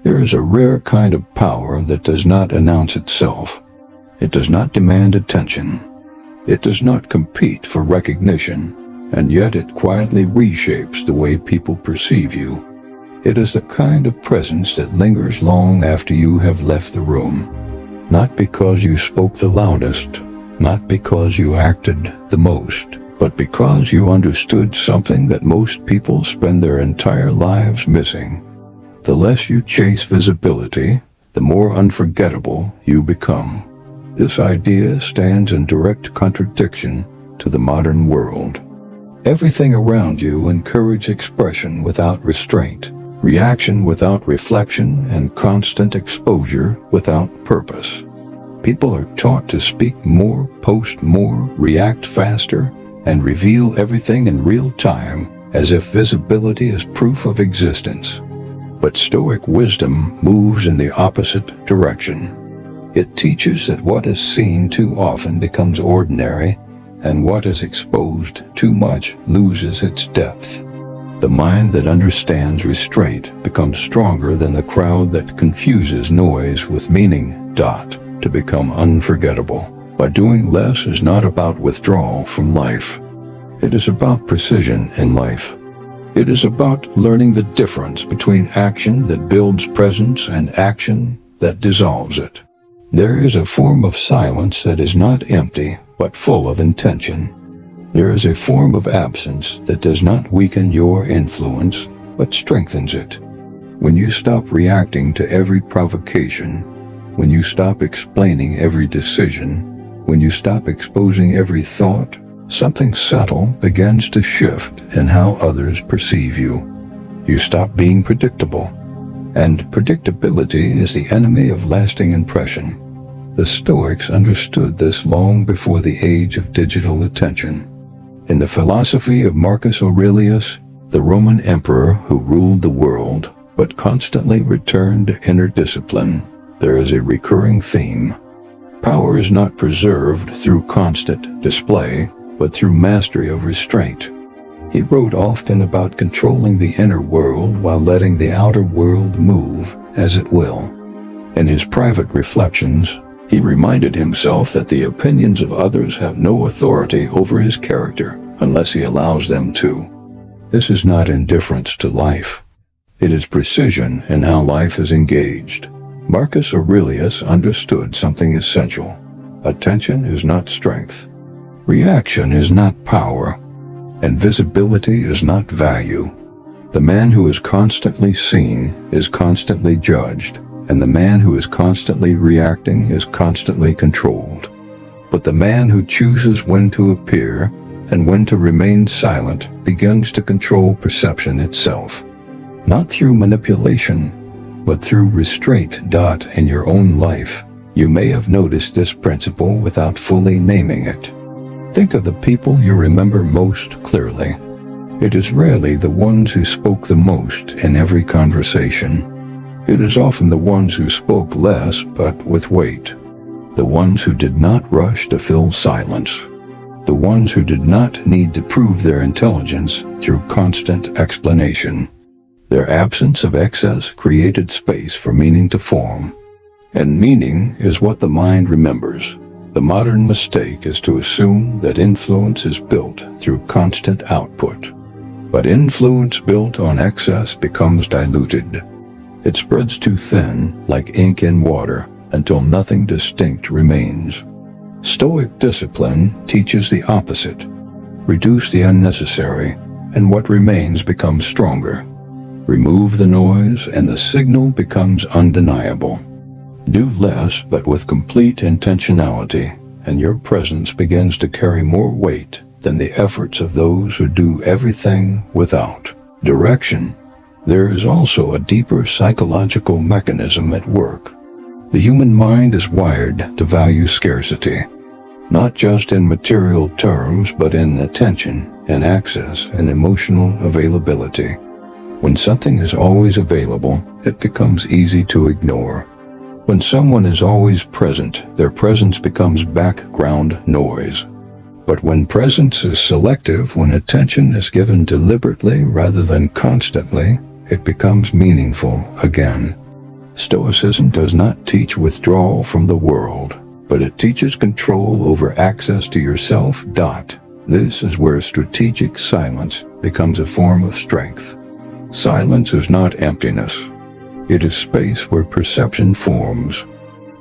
There is a rare kind of power that does not announce itself. It does not demand attention. It does not compete for recognition, and yet it quietly reshapes the way people perceive you. It is the kind of presence that lingers long after you have left the room. Not because you spoke the loudest, not because you acted the most, but because you understood something that most people spend their entire lives missing. The less you chase visibility, the more unforgettable you become. This idea stands in direct contradiction to the modern world. Everything around you encourages expression without restraint, reaction without reflection, and constant exposure without purpose. People are taught to speak more, post more, react faster, and reveal everything in real time, as if visibility is proof of existence. But Stoic wisdom moves in the opposite direction. It teaches that what is seen too often becomes ordinary, and what is exposed too much loses its depth. The mind that understands restraint becomes stronger than the crowd that confuses noise with meaning. To become unforgettable by doing less is not about withdrawal from life. It is about precision in life. It is about learning the difference between action that builds presence and action that dissolves it. There is a form of silence that is not empty, but full of intention. There is a form of absence that does not weaken your influence, but strengthens it. When you stop reacting to every provocation, when you stop explaining every decision, when you stop exposing every thought, something subtle begins to shift in how others perceive you. You stop being predictable. And predictability is the enemy of lasting impression. The Stoics understood this long before the age of digital attention. In the philosophy of Marcus Aurelius, the Roman emperor who ruled the world but constantly returned to inner discipline, there is a recurring theme. Power is not preserved through constant display, but through mastery of restraint. He wrote often about controlling the inner world while letting the outer world move as it will. In his private reflections, he reminded himself that the opinions of others have no authority over his character unless he allows them to. This is not indifference to life. It is precision in how life is engaged. Marcus Aurelius understood something essential. Attention is not strength. Reaction is not power. And visibility is not value. The man who is constantly seen is constantly judged, and the man who is constantly reacting is constantly controlled. But the man who chooses when to appear and when to remain silent begins to control perception itself. Not through manipulation, but through restraint. In your own life, you may have noticed this principle without fully naming it. Think of the people you remember most clearly. It is rarely the ones who spoke the most in every conversation. It is often the ones who spoke less but with weight. The ones who did not rush to fill silence. The ones who did not need to prove their intelligence through constant explanation. Their absence of excess created space for meaning to form. And meaning is what the mind remembers. The modern mistake is to assume that influence is built through constant output. But influence built on excess becomes diluted. It spreads too thin, like ink in water, until nothing distinct remains. Stoic discipline teaches the opposite. Reduce the unnecessary, and what remains becomes stronger. Remove the noise, and the signal becomes undeniable. Do less, but with complete intentionality, and your presence begins to carry more weight than the efforts of those who do everything without direction. There is also a deeper psychological mechanism at work. The human mind is wired to value scarcity, not just in material terms, but in attention and access and emotional availability. When something is always available, it becomes easy to ignore. When someone is always present, their presence becomes background noise. But when presence is selective, when attention is given deliberately rather than constantly, it becomes meaningful again. Stoicism does not teach withdrawal from the world, but it teaches control over access to yourself. This is where strategic silence becomes a form of strength. Silence is not emptiness. It is space where perception forms.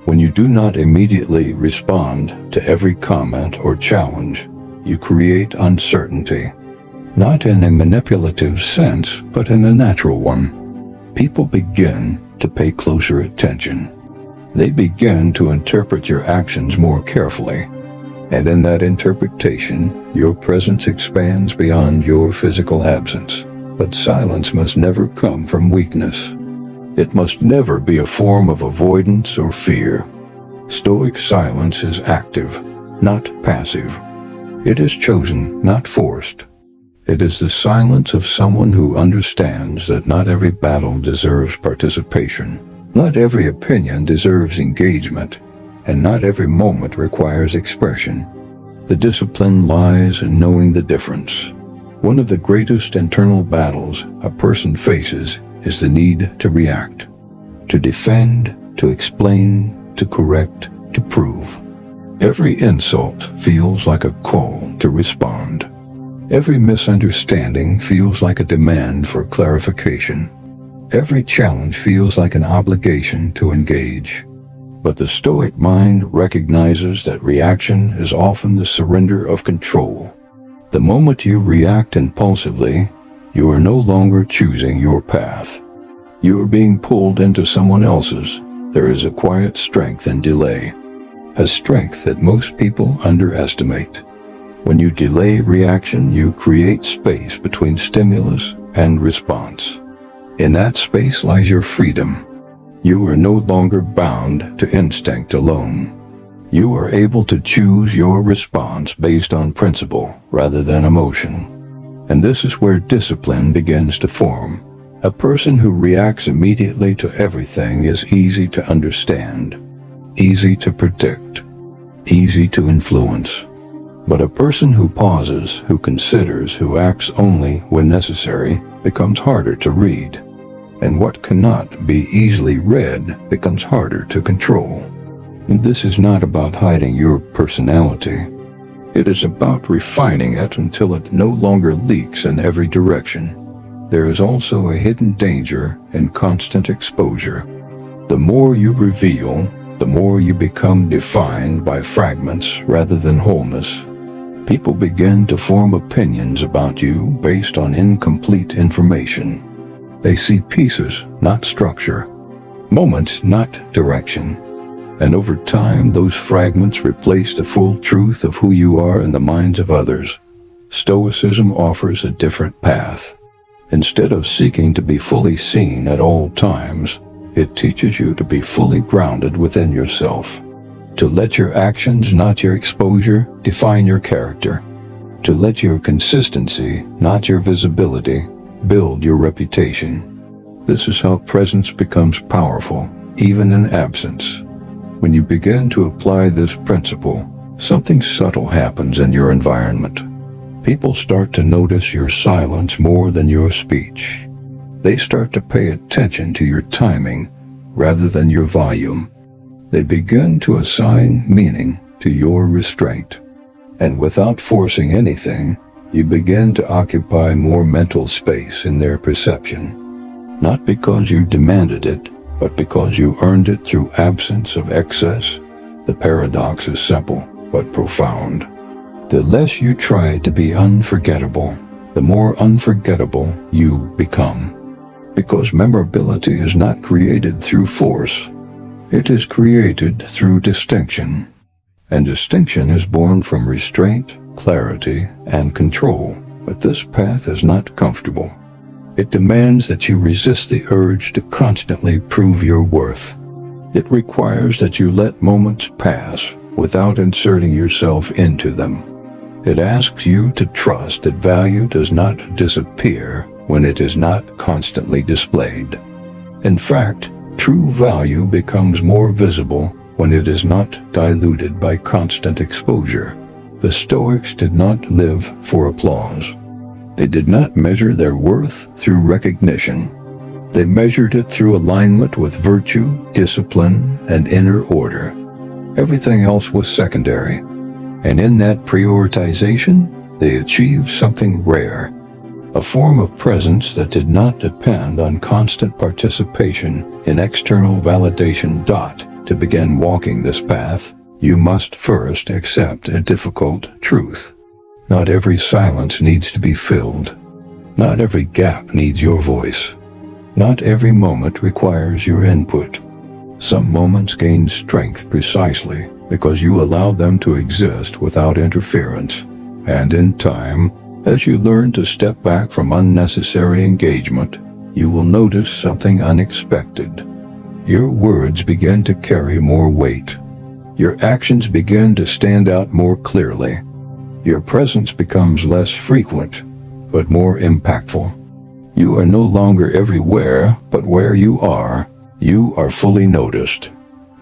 When you do not immediately respond to every comment or challenge, you create uncertainty. Not in a manipulative sense, but in a natural one. People begin to pay closer attention. They begin to interpret your actions more carefully. And in that interpretation, your presence expands beyond your physical absence. But silence must never come from weakness. It must never be a form of avoidance or fear. Stoic silence is active, not passive. It is chosen, not forced. It is the silence of someone who understands that not every battle deserves participation, not every opinion deserves engagement, and not every moment requires expression. The discipline lies in knowing the difference. One of the greatest internal battles a person faces is the need to react, to defend, to explain, to correct, to prove. Every insult feels like a call to respond. Every misunderstanding feels like a demand for clarification. Every challenge feels like an obligation to engage. But the Stoic mind recognizes that reaction is often the surrender of control. The moment you react impulsively, you are no longer choosing your path. You are being pulled into someone else's. There is a quiet strength in delay, a strength that most people underestimate. When you delay reaction, you create space between stimulus and response. In that space lies your freedom. You are no longer bound to instinct alone. You are able to choose your response based on principle rather than emotion. And this is where discipline begins to form. A person who reacts immediately to everything is easy to understand, easy to predict, easy to influence. But a person who pauses, who considers, who acts only when necessary, becomes harder to read. And what cannot be easily read becomes harder to control. And this is not about hiding your personality. It is about refining it until it no longer leaks in every direction. There is also a hidden danger in constant exposure. The more you reveal, the more you become defined by fragments rather than wholeness. People begin to form opinions about you based on incomplete information. They see pieces, not structure, moments, not direction. And over time, those fragments replace the full truth of who you are in the minds of others. Stoicism offers a different path. Instead of seeking to be fully seen at all times, it teaches you to be fully grounded within yourself. To let your actions, not your exposure, define your character. To let your consistency, not your visibility, build your reputation. This is how presence becomes powerful, even in absence. When you begin to apply this principle, something subtle happens in your environment. People start to notice your silence more than your speech. They start to pay attention to your timing rather than your volume. They begin to assign meaning to your restraint. And without forcing anything, you begin to occupy more mental space in their perception. Not because you demanded it, but because you earned it through absence of excess. The paradox is simple, but profound. The less you try to be unforgettable, the more unforgettable you become. Because memorability is not created through force. It is created through distinction. And distinction is born from restraint, clarity, and control. But this path is not comfortable. It demands that you resist the urge to constantly prove your worth. It requires that you let moments pass without inserting yourself into them. It asks you to trust that value does not disappear when it is not constantly displayed. In fact, true value becomes more visible when it is not diluted by constant exposure. The Stoics did not live for applause. They did not measure their worth through recognition. They measured it through alignment with virtue, discipline, and inner order. Everything else was secondary. And in that prioritization, they achieved something rare, a form of presence that did not depend on constant participation in external validation. To begin walking this path, you must first accept a difficult truth. Not every silence needs to be filled. Not every gap needs your voice. Not every moment requires your input. Some moments gain strength precisely because you allow them to exist without interference. And in time, as you learn to step back from unnecessary engagement, you will notice something unexpected. Your words begin to carry more weight. Your actions begin to stand out more clearly. Your presence becomes less frequent, but more impactful. You are no longer everywhere, but where you are fully noticed.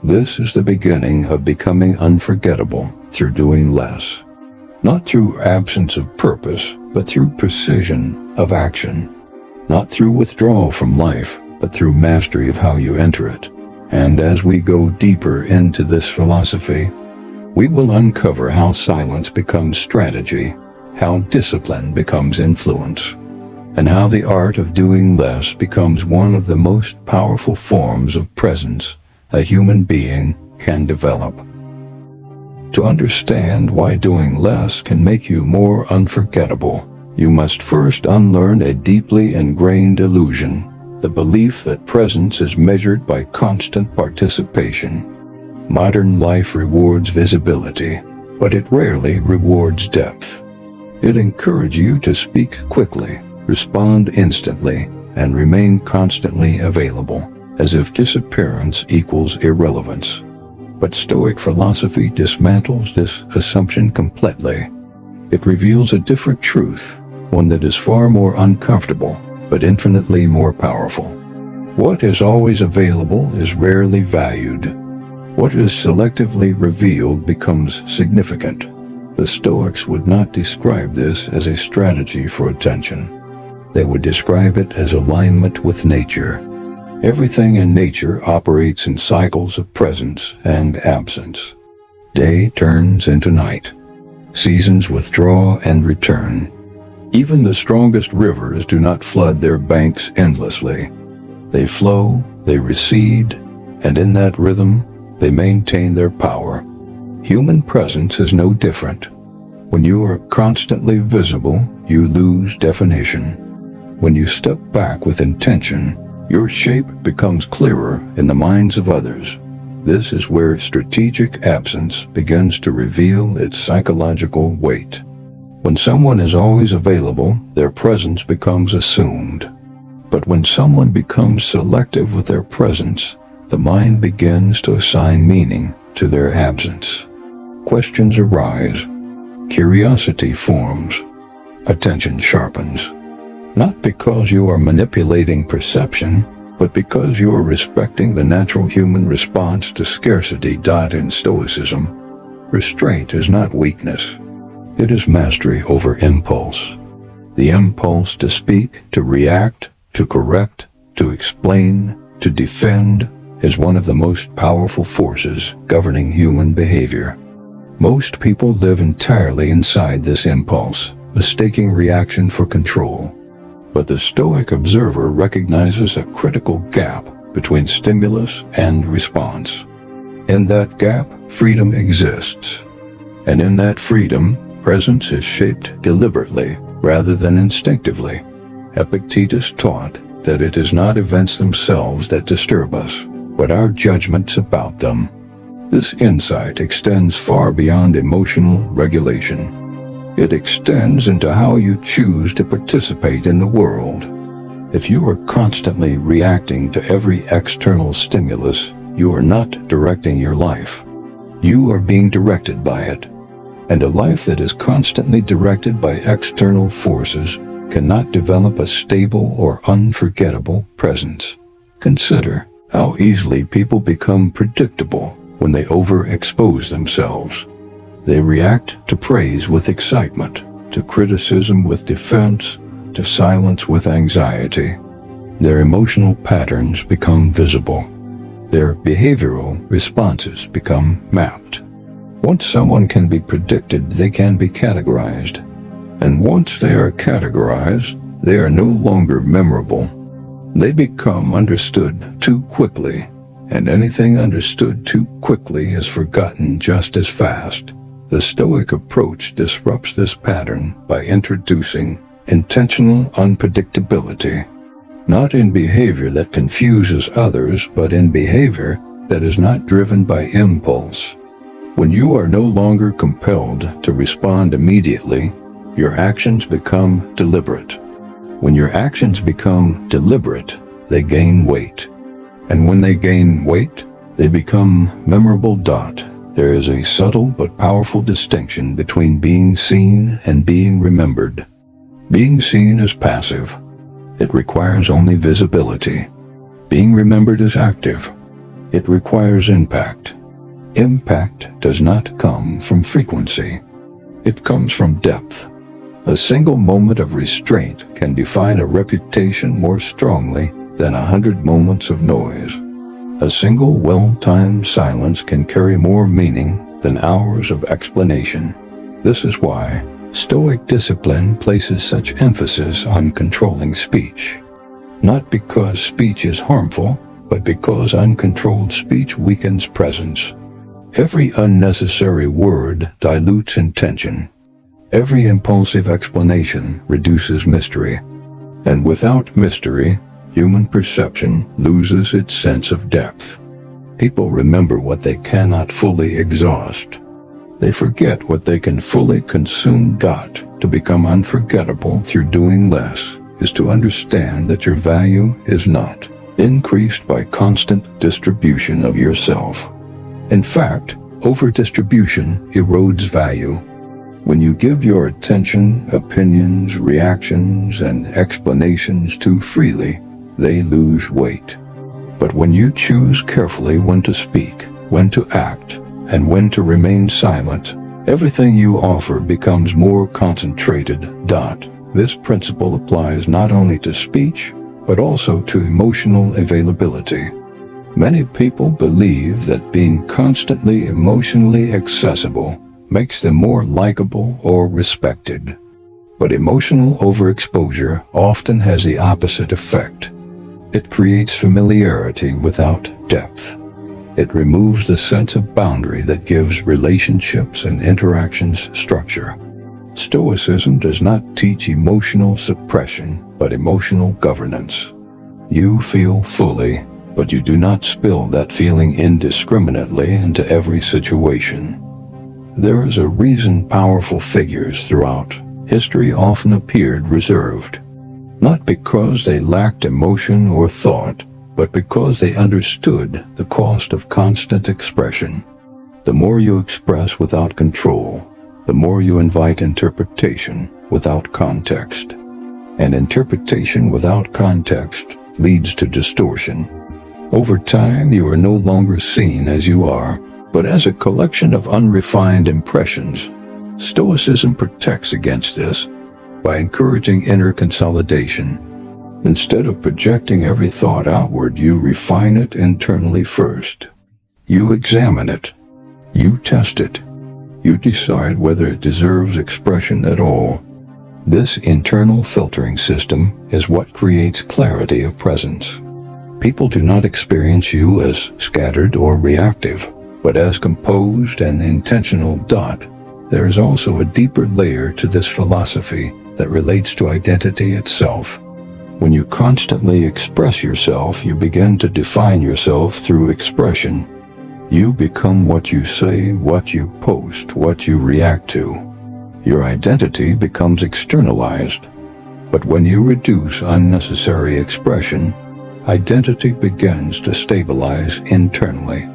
This is the beginning of becoming unforgettable through doing less. Not through absence of purpose, but through precision of action. Not through withdrawal from life, but through mastery of how you enter it. And as we go deeper into this philosophy, we will uncover how silence becomes strategy, how discipline becomes influence, and how the art of doing less becomes one of the most powerful forms of presence a human being can develop. To understand why doing less can make you more unforgettable, you must first unlearn a deeply ingrained illusion, the belief that presence is measured by constant participation. Modern life rewards visibility, but it rarely rewards depth. It encourages you to speak quickly, respond instantly, and remain constantly available, as if disappearance equals irrelevance. But Stoic philosophy dismantles this assumption completely. It reveals a different truth, one that is far more uncomfortable, but infinitely more powerful. What is always available is rarely valued. What is selectively revealed becomes significant. The Stoics would not describe this as a strategy for attention. They would describe it as alignment with nature. Everything in nature operates in cycles of presence and absence. Day turns into night. Seasons withdraw and return. Even the strongest rivers do not flood their banks endlessly. They flow, they recede, and in that rhythm, they maintain their power. Human presence is no different. When you are constantly visible, you lose definition. When you step back with intention, your shape becomes clearer in the minds of others. This is where strategic absence begins to reveal its psychological weight. When someone is always available, their presence becomes assumed. But when someone becomes selective with their presence, the mind begins to assign meaning to their absence. Questions arise. Curiosity forms. Attention sharpens. Not because you are manipulating perception, but because you are respecting the natural human response to scarcity. In Stoicism, restraint is not weakness. It is mastery over impulse. The impulse to speak, to react, to correct, to explain, to defend is one of the most powerful forces governing human behavior. Most people live entirely inside this impulse, mistaking reaction for control. But the Stoic observer recognizes a critical gap between stimulus and response. In that gap, freedom exists. And in that freedom, presence is shaped deliberately rather than instinctively. Epictetus taught that it is not events themselves that disturb us, but our judgments about them. This insight extends far beyond emotional regulation. It extends into how you choose to participate in the world. If you are constantly reacting to every external stimulus, you are not directing your life. You are being directed by it. And a life that is constantly directed by external forces cannot develop a stable or unforgettable presence. Consider how easily people become predictable when they overexpose themselves. They react to praise with excitement, to criticism with defense, to silence with anxiety. Their emotional patterns become visible. Their behavioral responses become mapped. Once someone can be predicted, they can be categorized. And once they are categorized, they are no longer memorable. They become understood too quickly, and anything understood too quickly is forgotten just as fast. The Stoic approach disrupts this pattern by introducing intentional unpredictability, not in behavior that confuses others, but in behavior that is not driven by impulse. When you are no longer compelled to respond immediately, your actions become deliberate. When your actions become deliberate, they gain weight. And when they gain weight, they become memorable. There is a subtle but powerful distinction between being seen and being remembered. Being seen is passive. It requires only visibility. Being remembered is active. It requires impact. Impact does not come from frequency. It comes from depth. A single moment of restraint can define a reputation more strongly than 100 moments of noise. A single well-timed silence can carry more meaning than hours of explanation. This is why Stoic discipline places such emphasis on controlling speech. Not because speech is harmful, but because uncontrolled speech weakens presence. Every unnecessary word dilutes intention. Every impulsive explanation reduces mystery. And without mystery, human perception loses its sense of depth. People remember what they cannot fully exhaust. They forget what they can fully consume. To become unforgettable through doing less is to understand that your value is not increased by constant distribution of yourself. In fact, over-distribution erodes value. When you give your attention, opinions, reactions, and explanations too freely, they lose weight. But when you choose carefully when to speak, when to act, and when to remain silent, everything you offer becomes more concentrated. This principle applies not only to speech, but also to emotional availability. Many people believe that being constantly emotionally accessible makes them more likable or respected. But emotional overexposure often has the opposite effect. It creates familiarity without depth. It removes the sense of boundary that gives relationships and interactions structure. Stoicism does not teach emotional suppression, but emotional governance. You feel fully, but you do not spill that feeling indiscriminately into every situation. There is a reason powerful figures throughout history often appeared reserved, not because they lacked emotion or thought, but because they understood the cost of constant expression. The more you express without control, the more you invite interpretation without context. And interpretation without context leads to distortion. Over time, you are no longer seen as you are, but as a collection of unrefined impressions. Stoicism protects against this by encouraging inner consolidation. Instead of projecting every thought outward, you refine it internally first. You examine it. You test it. You decide whether it deserves expression at all. This internal filtering system is what creates clarity of presence. People do not experience you as scattered or reactive, but as composed and intentional. There is also a deeper layer to this philosophy that relates to identity itself. When you constantly express yourself, you begin to define yourself through expression. You become what you say, what you post, what you react to. Your identity becomes externalized. But when you reduce unnecessary expression, identity begins to stabilize internally.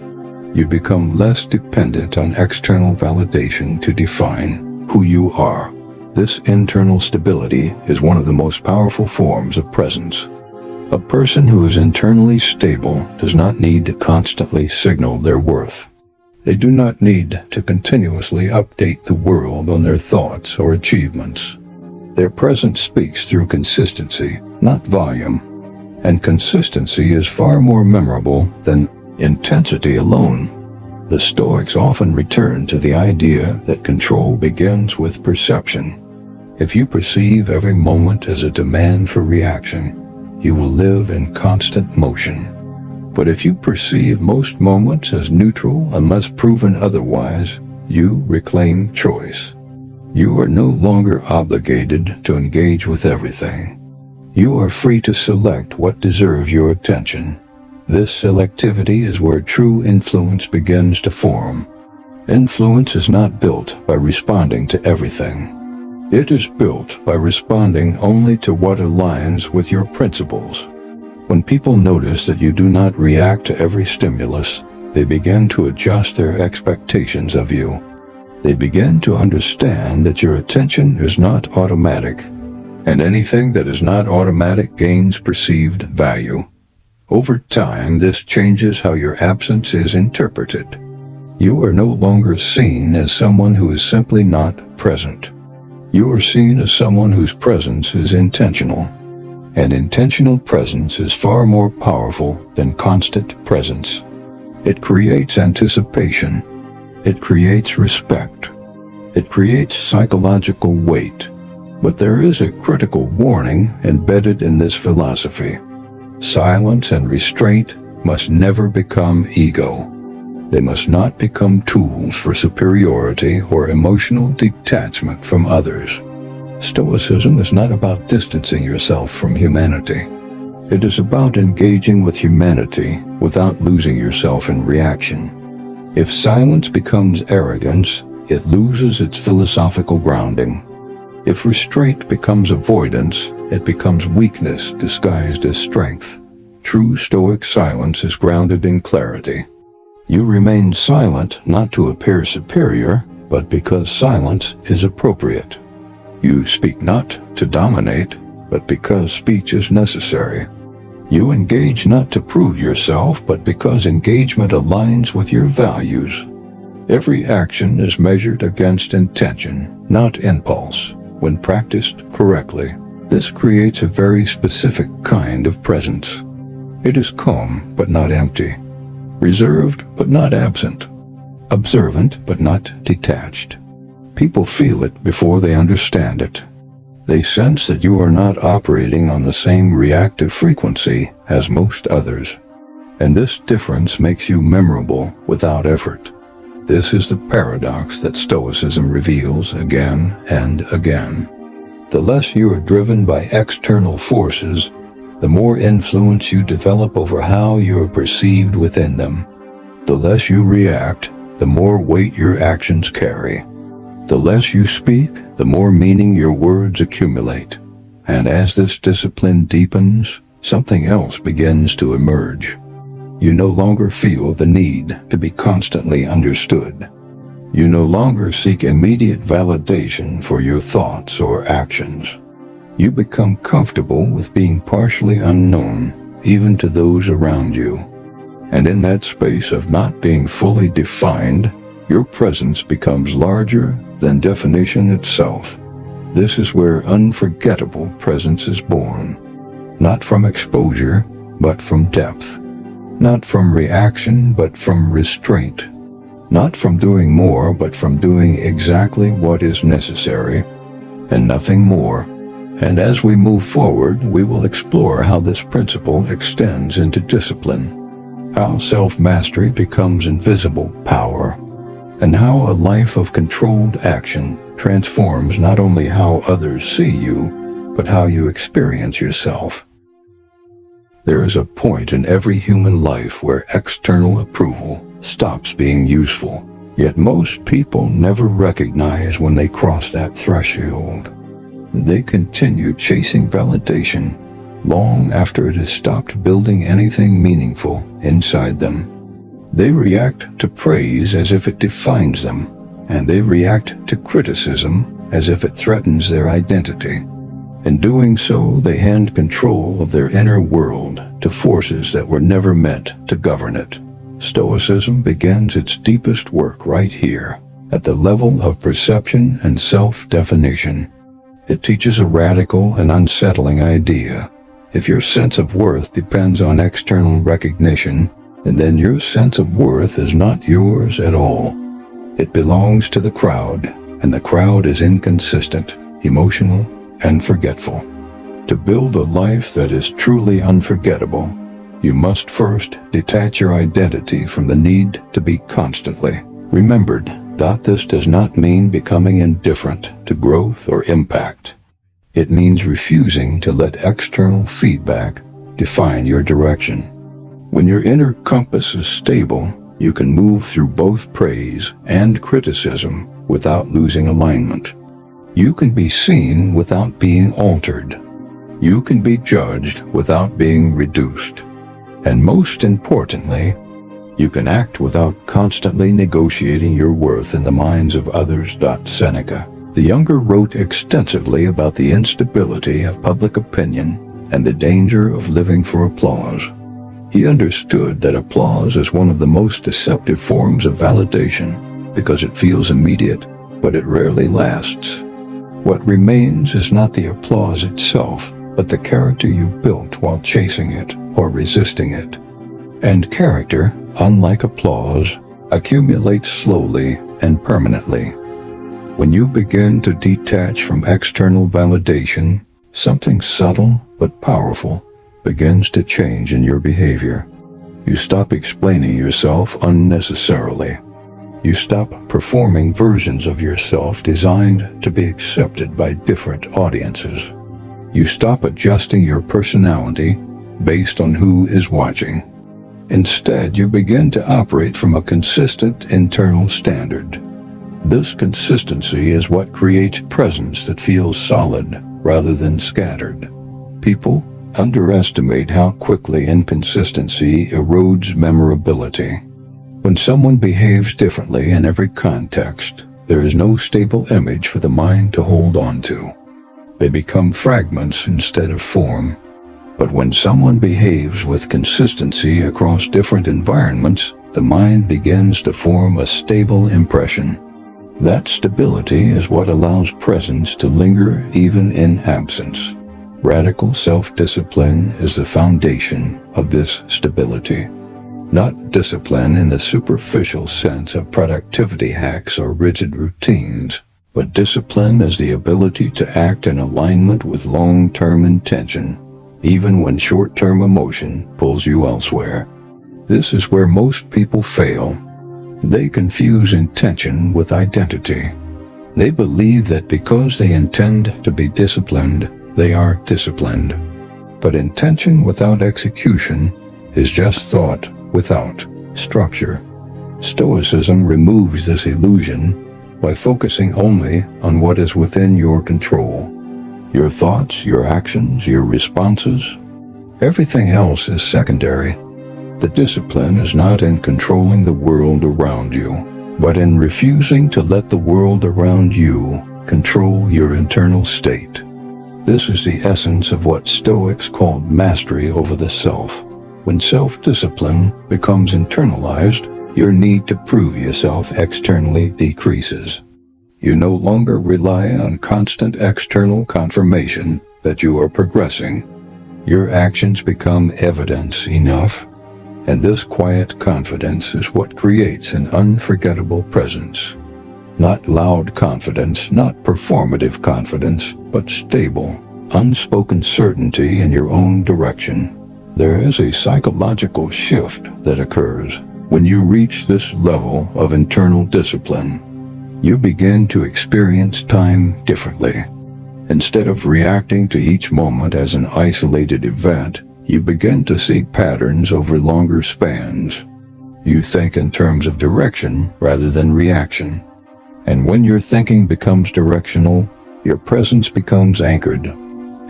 You become less dependent on external validation to define who you are. This internal stability is one of the most powerful forms of presence. A person who is internally stable does not need to constantly signal their worth. They do not need to continuously update the world on their thoughts or achievements. Their presence speaks through consistency, not volume. and consistency is far more memorable than intensity alone. The Stoics often return to the idea that control begins with perception. If you perceive every moment as a demand for reaction, you will live in constant motion. But if you perceive most moments as neutral unless proven otherwise, you reclaim choice. You are no longer obligated to engage with everything. You are free to select what deserves your attention. This selectivity is where true influence begins to form. Influence is not built by responding to everything. It is built by responding only to what aligns with your principles. When people notice that you do not react to every stimulus, they begin to adjust their expectations of you. They begin to understand that your attention is not automatic, and anything that is not automatic gains perceived value. Over time, this changes how your absence is interpreted. You are no longer seen as someone who is simply not present. You are seen as someone whose presence is intentional. And intentional presence is far more powerful than constant presence. It creates anticipation. It creates respect. It creates psychological weight. But there is a critical warning embedded in this philosophy. Silence and restraint must never become ego. They must not become tools for superiority or emotional detachment from others. Stoicism is not about distancing yourself from humanity. It is about engaging with humanity without losing yourself in reaction. If silence becomes arrogance, it loses its philosophical grounding. If restraint becomes avoidance, it becomes weakness disguised as strength. True Stoic silence is grounded in clarity. You remain silent not to appear superior, but because silence is appropriate. You speak not to dominate, but because speech is necessary. You engage not to prove yourself, but because engagement aligns with your values. Every action is measured against intention, not impulse. When practiced correctly, this creates a very specific kind of presence. It is calm but not empty, reserved but not absent, observant but not detached. People feel it before they understand it. They sense that you are not operating on the same reactive frequency as most others, and this difference makes you memorable without effort. This is the paradox that Stoicism reveals again and again. The less you are driven by external forces, the more influence you develop over how you are perceived within them. The less you react, the more weight your actions carry. The less you speak, the more meaning your words accumulate. And as this discipline deepens, something else begins to emerge. You no longer feel the need to be constantly understood. You no longer seek immediate validation for your thoughts or actions. You become comfortable with being partially unknown, even to those around you. And in that space of not being fully defined, your presence becomes larger than definition itself. This is where unforgettable presence is born. Not from exposure, but from depth. Not from reaction, but from restraint. Not from doing more, but from doing exactly what is necessary, and nothing more. And as we move forward, we will explore how this principle extends into discipline, how self-mastery becomes invisible power, and how a life of controlled action transforms not only how others see you, but how you experience yourself. There is a point in every human life where external approval stops being useful, yet most people never recognize when they cross that threshold. They continue chasing validation long after it has stopped building anything meaningful inside them. They react to praise as if it defines them, and they react to criticism as if it threatens their identity. In doing so, they hand control of their inner world to forces that were never meant to govern it. Stoicism begins its deepest work right here, at the level of perception and self-definition. It teaches a radical and unsettling idea. If your sense of worth depends on external recognition, then your sense of worth is not yours at all. It belongs to the crowd, and the crowd is inconsistent, emotional, and forgetful. To build a life that is truly unforgettable, you must first detach your identity from the need to be constantly remembered. This does not mean becoming indifferent to growth or impact. It means refusing to let external feedback define your direction. When your inner compass is stable, you can move through both praise and criticism without losing alignment. You can be seen without being altered. You can be judged without being reduced. And most importantly, you can act without constantly negotiating your worth in the minds of others. Seneca, the younger, wrote extensively about the instability of public opinion and the danger of living for applause. He understood that applause is one of the most deceptive forms of validation because it feels immediate, but it rarely lasts. What remains is not the applause itself, but the character you built while chasing it or resisting it. And character, unlike applause, accumulates slowly and permanently. When you begin to detach from external validation, something subtle but powerful begins to change in your behavior. You stop explaining yourself unnecessarily. You stop performing versions of yourself designed to be accepted by different audiences. You stop adjusting your personality based on who is watching. Instead, you begin to operate from a consistent internal standard. This consistency is what creates presence that feels solid rather than scattered. People underestimate how quickly inconsistency erodes memorability. When someone behaves differently in every context, there is no stable image for the mind to hold on to. They become fragments instead of form. But when someone behaves with consistency across different environments, the mind begins to form a stable impression. That stability is what allows presence to linger even in absence. Radical self-discipline is the foundation of this stability. Not discipline in the superficial sense of productivity hacks or rigid routines, but discipline as the ability to act in alignment with long-term intention, even when short-term emotion pulls you elsewhere. This is where most people fail. They confuse intention with identity. They believe that because they intend to be disciplined, they are disciplined. But intention without execution is just thought without structure. Stoicism removes this illusion by focusing only on what is within your control. Your thoughts, your actions, your responses. Everything else is secondary. The discipline is not in controlling the world around you, but in refusing to let the world around you control your internal state. This is the essence of what Stoics called mastery over the self. When self-discipline becomes internalized, your need to prove yourself externally decreases. You no longer rely on constant external confirmation that you are progressing. Your actions become evidence enough, and this quiet confidence is what creates an unforgettable presence. Not loud confidence, not performative confidence, but stable, unspoken certainty in your own direction. There is a psychological shift that occurs when you reach this level of internal discipline. You begin to experience time differently. Instead of reacting to each moment as an isolated event, you begin to see patterns over longer spans. You think in terms of direction rather than reaction. And when your thinking becomes directional, your presence becomes anchored.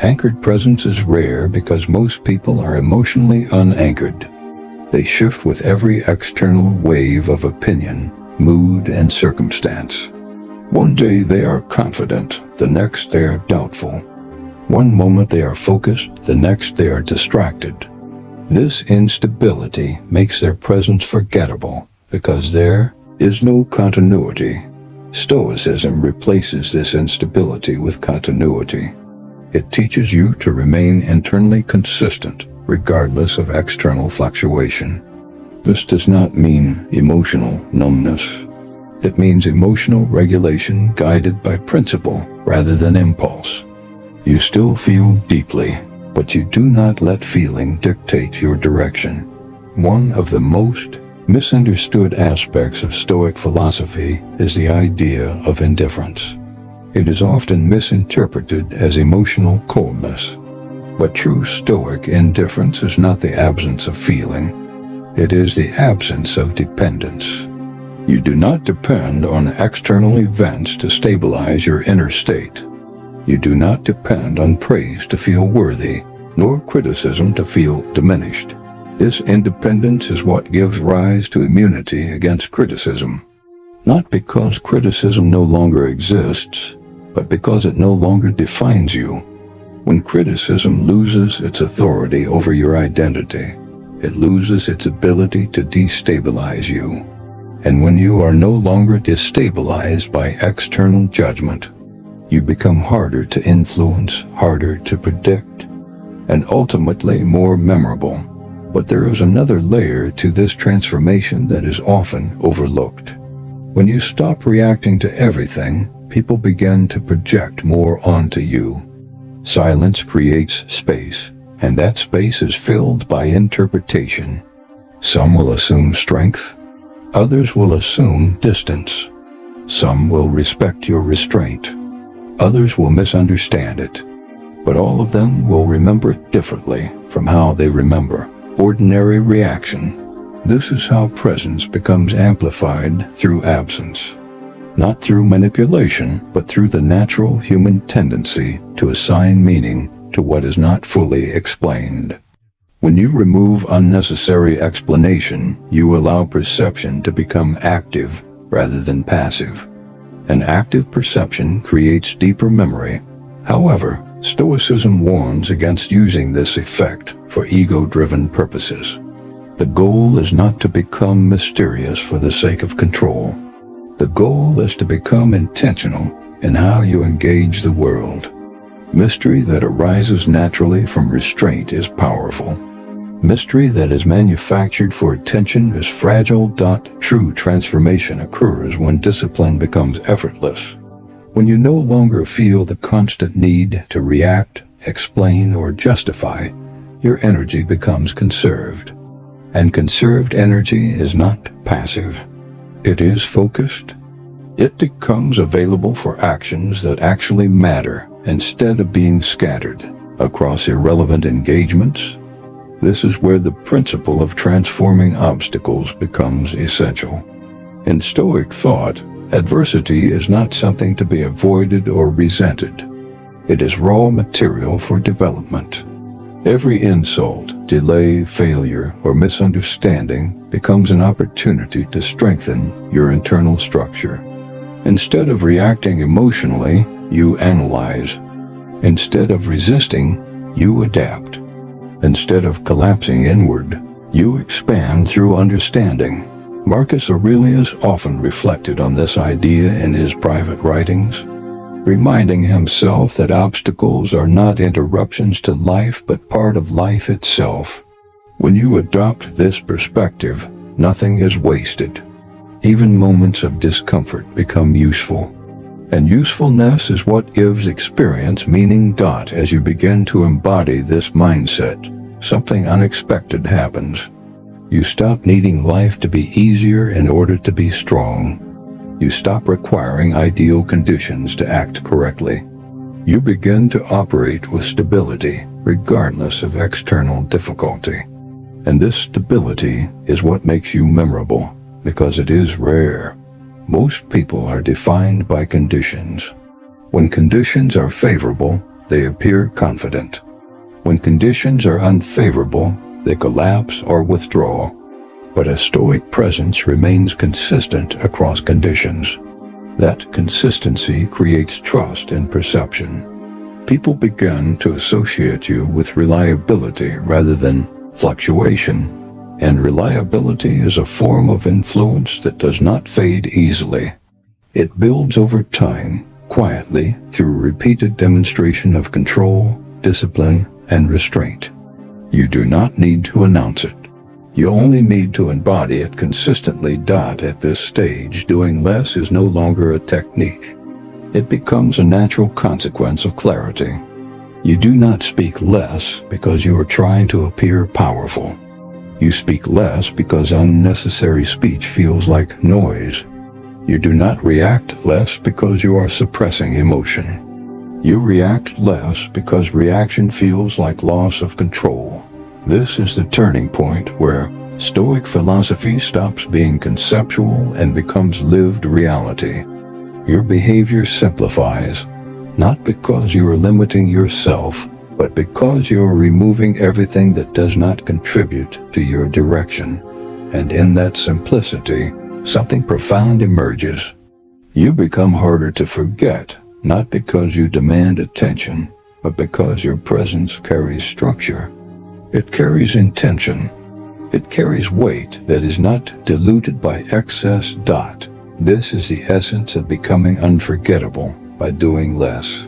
Anchored presence is rare because most people are emotionally unanchored. They shift with every external wave of opinion, mood, and circumstance. One day they are confident, the next they are doubtful. One moment they are focused, the next they are distracted. This instability makes their presence forgettable because there is no continuity. Stoicism replaces this instability with continuity. It teaches you to remain internally consistent, regardless of external fluctuation. This does not mean emotional numbness. It means emotional regulation guided by principle rather than impulse. You still feel deeply, but you do not let feeling dictate your direction. One of the most misunderstood aspects of Stoic philosophy is the idea of indifference. It is often misinterpreted as emotional coldness. But true Stoic indifference is not the absence of feeling. It is the absence of dependence. You do not depend on external events to stabilize your inner state. You do not depend on praise to feel worthy, nor criticism to feel diminished. This independence is what gives rise to immunity against criticism. Not because criticism no longer exists, but because it no longer defines you. When criticism loses its authority over your identity, it loses its ability to destabilize you. And when you are no longer destabilized by external judgment, you become harder to influence, harder to predict, and ultimately more memorable. But there is another layer to this transformation that is often overlooked. When you stop reacting to everything, people begin to project more onto you. Silence creates space, and that space is filled by interpretation. Some will assume strength. Others will assume distance. Some will respect your restraint. Others will misunderstand it. But all of them will remember it differently from how they remember ordinary reaction. This is how presence becomes amplified through absence. Not through manipulation, but through the natural human tendency to assign meaning to what is not fully explained. When you remove unnecessary explanation, you allow perception to become active rather than passive. An active perception creates deeper memory. However, Stoicism warns against using this effect for ego-driven purposes. The goal is not to become mysterious for the sake of control. The goal is to become intentional in how you engage the world. Mystery that arises naturally from restraint is powerful. Mystery that is manufactured for attention is fragile. True transformation occurs when discipline becomes effortless. When you no longer feel the constant need to react, explain, or justify, your energy becomes conserved. And conserved energy is not passive. It is focused. It becomes available for actions that actually matter instead of being scattered across irrelevant engagements. This is where the principle of transforming obstacles becomes essential. In Stoic thought, adversity is not something to be avoided or resented. It is raw material for development. Every insult, delay, failure, or misunderstanding becomes an opportunity to strengthen your internal structure. Instead of reacting emotionally, you analyze. Instead of resisting, you adapt. Instead of collapsing inward, you expand through understanding. Marcus Aurelius often reflected on this idea in his private writings, reminding himself that obstacles are not interruptions to life but part of life itself. When you adopt this perspective, nothing is wasted. Even moments of discomfort become useful. And usefulness is what gives experience meaning. As you begin to embody this mindset, something unexpected happens. You stop needing life to be easier in order to be strong. You stop requiring ideal conditions to act correctly. You begin to operate with stability, regardless of external difficulty. And this stability is what makes you memorable, because it is rare. Most people are defined by conditions. When conditions are favorable, they appear confident. When conditions are unfavorable, they collapse or withdraw. But a Stoic presence remains consistent across conditions. That consistency creates trust in perception. People begin to associate you with reliability rather than fluctuation. And reliability is a form of influence that does not fade easily. It builds over time, quietly through repeated demonstration of control, discipline, and restraint. You do not need to announce it. You only need to embody it consistently. At this stage, doing less is no longer a technique. It becomes a natural consequence of clarity. You do not speak less because you are trying to appear powerful. You speak less because unnecessary speech feels like noise. You do not react less because you are suppressing emotion. You react less because reaction feels like loss of control. This is the turning point where Stoic philosophy stops being conceptual and becomes lived reality. Your behavior simplifies, not because you are limiting yourself, but because you are removing everything that does not contribute to your direction. And in that simplicity, something profound emerges. You become harder to forget, not because you demand attention, but because your presence carries structure. It carries intention. It carries weight that is not diluted by excess. This is the essence of becoming unforgettable by doing less.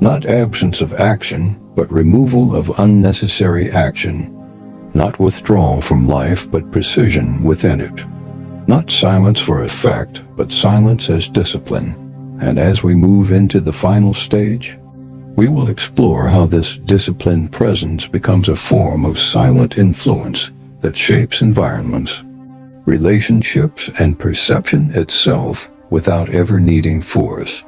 Not absence of action, but removal of unnecessary action. Not withdrawal from life, but precision within it. Not silence for effect, but silence as discipline. And as we move into the final stage, we will explore how this disciplined presence becomes a form of silent influence that shapes environments, relationships, and perception itself without ever needing force.